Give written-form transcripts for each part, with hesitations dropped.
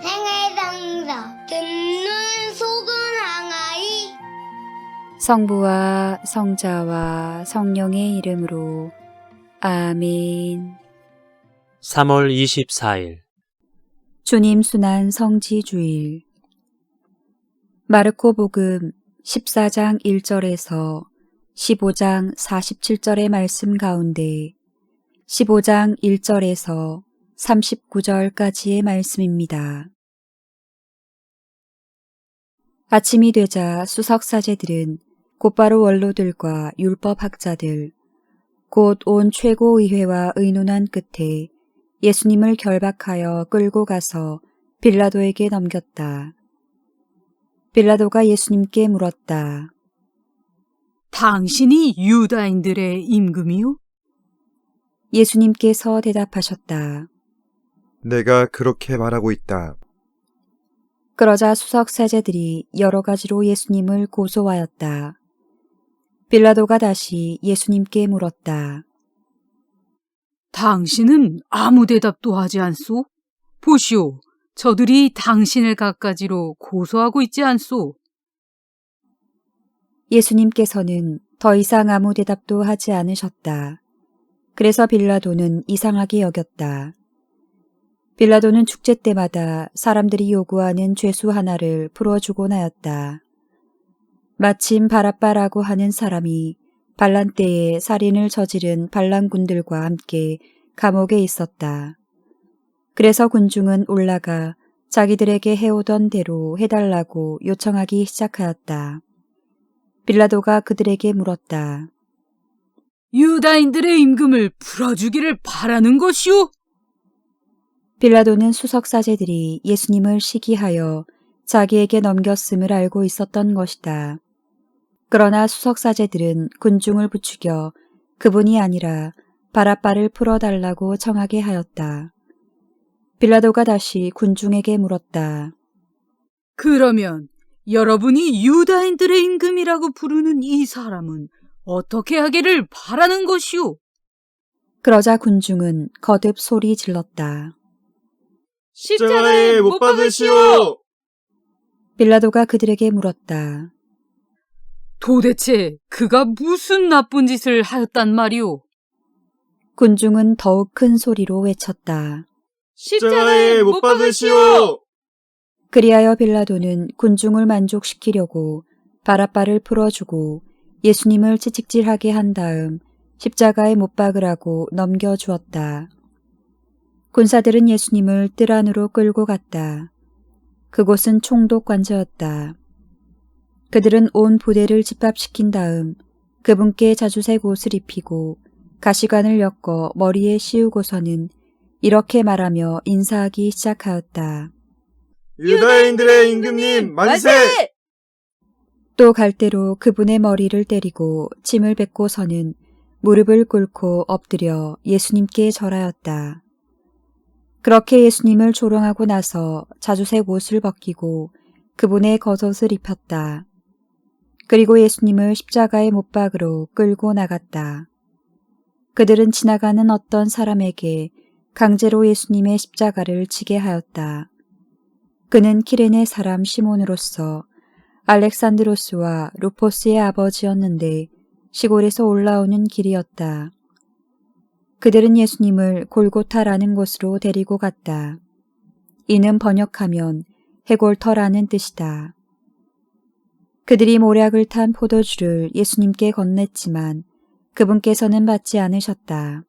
생애장사 듣는 속은 항아리. 성부와 성자와 성령의 이름으로 아멘. 3월 24일 주님 순환 성지주일. 마르코 복음 14장 1절에서 15장 47절의 말씀 가운데 15장 1절에서 39절까지의 말씀입니다. 아침이 되자 수석사제들은 곧바로 원로들과 율법학자들, 곧 온 최고의회와 의논한 끝에 예수님을 결박하여 끌고 가서 빌라도에게 넘겼다. 빌라도가 예수님께 물었다. 당신이 유다인들의 임금이요? 예수님께서 대답하셨다. 내가 그렇게 말하고 있다. 그러자 수석사제들이 여러 가지로 예수님을 고소하였다. 빌라도가 다시 예수님께 물었다. 당신은 아무 대답도 하지 않소? 보시오, 저들이 당신을 갖가지로 고소하고 있지 않소? 예수님께서는 더 이상 아무 대답도 하지 않으셨다. 그래서 빌라도는 이상하게 여겼다. 빌라도는 축제 때마다 사람들이 요구하는 죄수 하나를 풀어주곤 하였다. 마침 바라빠라고 하는 사람이 반란 때에 살인을 저지른 반란군들과 함께 감옥에 있었다. 그래서 군중은 올라가 자기들에게 해오던 대로 해달라고 요청하기 시작하였다. 빌라도가 그들에게 물었다. 유다인들의 임금을 풀어주기를 바라는 것이오? 빌라도는 수석사제들이 예수님을 시기하여 자기에게 넘겼음을 알고 있었던 것이다. 그러나 수석사제들은 군중을 부추겨 그분이 아니라 바라빠를 풀어달라고 청하게 하였다. 빌라도가 다시 군중에게 물었다. 그러면 여러분이 유다인들의 임금이라고 부르는 이 사람은 어떻게 하기를 바라는 것이오? 그러자 군중은 거듭 소리 질렀다. 십자가에 못 박으시오! 빌라도가 그들에게 물었다. 도대체 그가 무슨 나쁜 짓을 하였단 말이오? 군중은 더욱 큰 소리로 외쳤다. 십자가에 못 박으시오! 그리하여 빌라도는 군중을 만족시키려고 바라빠를 풀어주고 예수님을 채찍질하게 한 다음 십자가에 못 박으라고 넘겨주었다. 군사들은 예수님을 뜰 안으로 끌고 갔다. 그곳은 총독관저였다. 그들은 온 부대를 집합시킨 다음 그분께 자주색 옷을 입히고 가시관을 엮어 머리에 씌우고서는 이렇게 말하며 인사하기 시작하였다. 유다인들의 임금님 만세! 또 갈대로 그분의 머리를 때리고 침을 뱉고서는 무릎을 꿇고 엎드려 예수님께 절하였다. 그렇게 예수님을 조롱하고 나서 자주색 옷을 벗기고 그분의 겉옷을 입혔다. 그리고 예수님을 십자가의 못 박으로 끌고 나갔다. 그들은 지나가는 어떤 사람에게 강제로 예수님의 십자가를 지게 하였다. 그는 키레네 사람 시몬으로서 알렉산드로스와 루포스의 아버지였는데 시골에서 올라오는 길이었다. 그들은 예수님을 골고타라는 곳으로 데리고 갔다. 이는 번역하면 해골터라는 뜻이다. 그들이 모략을 탄 포도주를 예수님께 건넸지만 그분께서는 받지 않으셨다.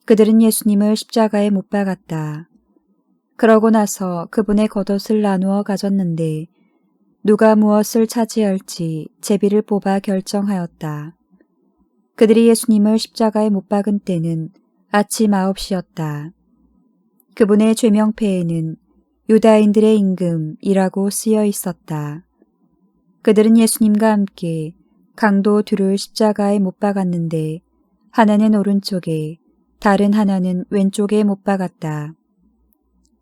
그들은 예수님을 십자가에 못 박았다. 그러고 나서 그분의 겉옷을 나누어 가졌는데 누가 무엇을 차지할지 제비를 뽑아 결정하였다. 그들이 예수님을 십자가에 못 박은 때는 아침 9시였다. 그분의 죄명패에는 유다인들의 임금이라고 쓰여 있었다. 그들은 예수님과 함께 강도 둘을 십자가에 못 박았는데 하나는 오른쪽에 다른 하나는 왼쪽에 못 박았다.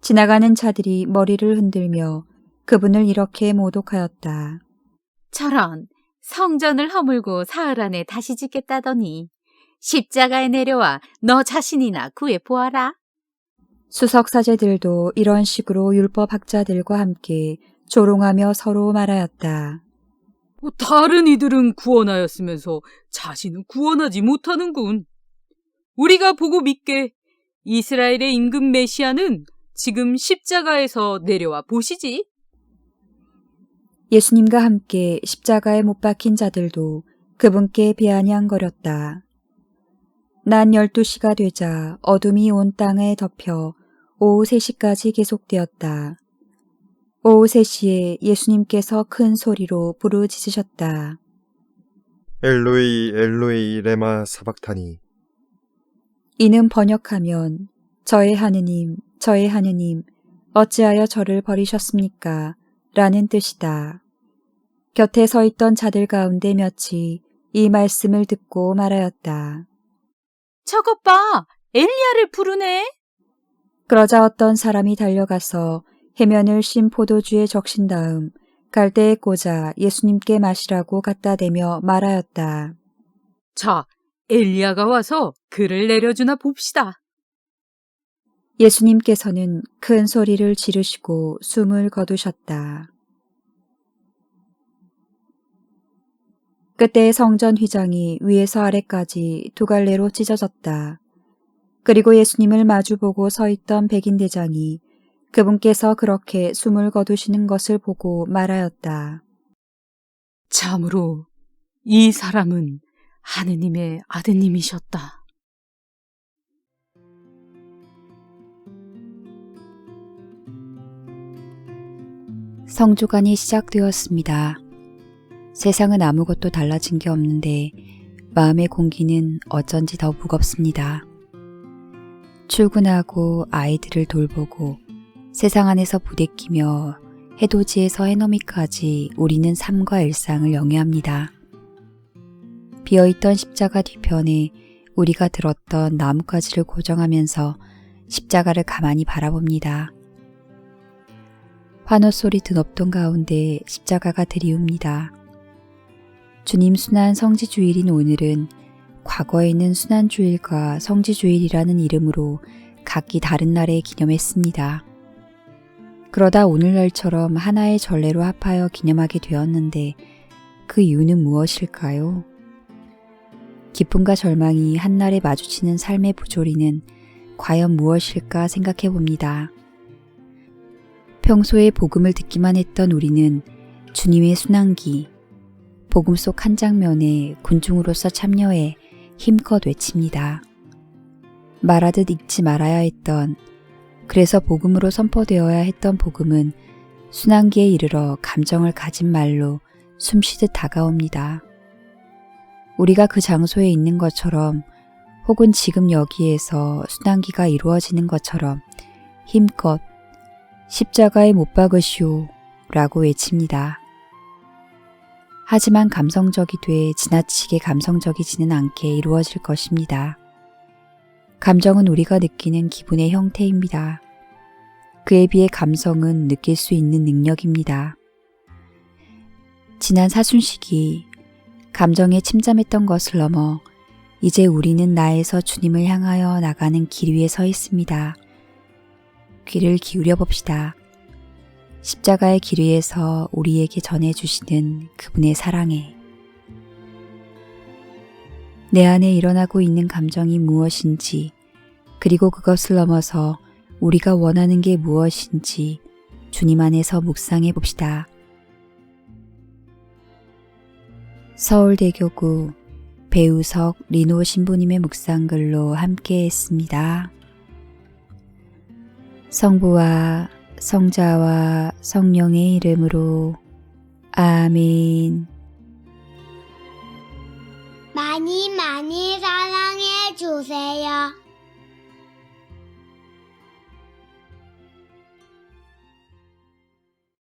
지나가는 자들이 머리를 흔들며 그분을 이렇게 모독하였다. 저런 성전을 허물고 사흘 안에 다시 짓겠다더니 십자가에 내려와 너 자신이나 구해 보아라. 수석 사제들도 이런 식으로 율법학자들과 함께 조롱하며 서로 말하였다. 다른 이들은 구원하였으면서 자신은 구원하지 못하는군. 우리가 보고 믿게 이스라엘의 임금 메시아는 지금 십자가에서 내려와 보시지. 예수님과 함께 십자가에 못 박힌 자들도 그분께 비아냥거렸다. 낮 12시가 되자 어둠이 온 땅에 덮여 오후 3시까지 계속되었다. 오후 3시에 예수님께서 큰 소리로 부르짖으셨다. 엘로이 엘로이 레마 사박타니. 이는 번역하면 저의 하느님, 어찌하여 저를 버리셨습니까? 라는 뜻이다. 곁에 서 있던 자들 가운데 몇이 이 말씀을 듣고 말하였다. 저것 봐! 엘리야를 부르네! 그러자 어떤 사람이 달려가서 해면을 신 포도주에 적신 다음 갈대에 꽂아 예수님께 마시라고 갖다 대며 말하였다. 자, 엘리야가 와서 그를 내려주나 봅시다. 예수님께서는 큰 소리를 지르시고 숨을 거두셨다. 그때 성전 휘장이 위에서 아래까지 두 갈래로 찢어졌다. 그리고 예수님을 마주보고 서 있던 백인 대장이 그분께서 그렇게 숨을 거두시는 것을 보고 말하였다. 참으로 이 사람은 하느님의 아드님이셨다. 성주간이 시작되었습니다. 세상은 아무것도 달라진 게 없는데 마음의 공기는 어쩐지 더 무겁습니다. 출근하고 아이들을 돌보고 세상 안에서 부대끼며 해돋이에서 해넘이까지 우리는 삶과 일상을 영위합니다. 비어있던 십자가 뒤편에 우리가 들었던 나뭇가지를 고정하면서 십자가를 가만히 바라봅니다. 환호 소리 드높던 가운데 십자가가 들이웁니다. 주님 순환 성지주일인 오늘은 과거에는 순환주일과 성지주일이라는 이름으로 각기 다른 날에 기념했습니다. 그러다 오늘날처럼 하나의 전례로 합하여 기념하게 되었는데 그 이유는 무엇일까요? 기쁨과 절망이 한날에 마주치는 삶의 부조리는 과연 무엇일까 생각해 봅니다. 평소에 복음을 듣기만 했던 우리는 주님의 순환기, 복음 속 한 장면에 군중으로서 참여해 힘껏 외칩니다. 말하듯 읽지 말아야 했던, 그래서 복음으로 선포되어야 했던 복음은 순환기에 이르러 감정을 가진 말로 숨쉬듯 다가옵니다. 우리가 그 장소에 있는 것처럼 혹은 지금 여기에서 순환기가 이루어지는 것처럼 힘껏 십자가에 못 박으시오 라고 외칩니다. 하지만 감성적이 돼 지나치게 감성적이지는 않게 이루어질 것입니다. 감정은 우리가 느끼는 기분의 형태입니다. 그에 비해 감성은 느낄 수 있는 능력입니다. 지난 사순시기 감정에 침잠했던 것을 넘어 이제 우리는 나에서 주님을 향하여 나가는 길 위에 서 있습니다. 귀를 기울여 봅시다. 십자가의 길 위에서 우리에게 전해주시는 그분의 사랑에 내 안에 일어나고 있는 감정이 무엇인지 그리고 그것을 넘어서 우리가 원하는 게 무엇인지 주님 안에서 묵상해 봅시다. 서울대교구 배우석 리노 신부님의 묵상글로 함께 했습니다. 성부와 성자와 성령의 이름으로 아멘. 많이 많이 사랑해 주세요.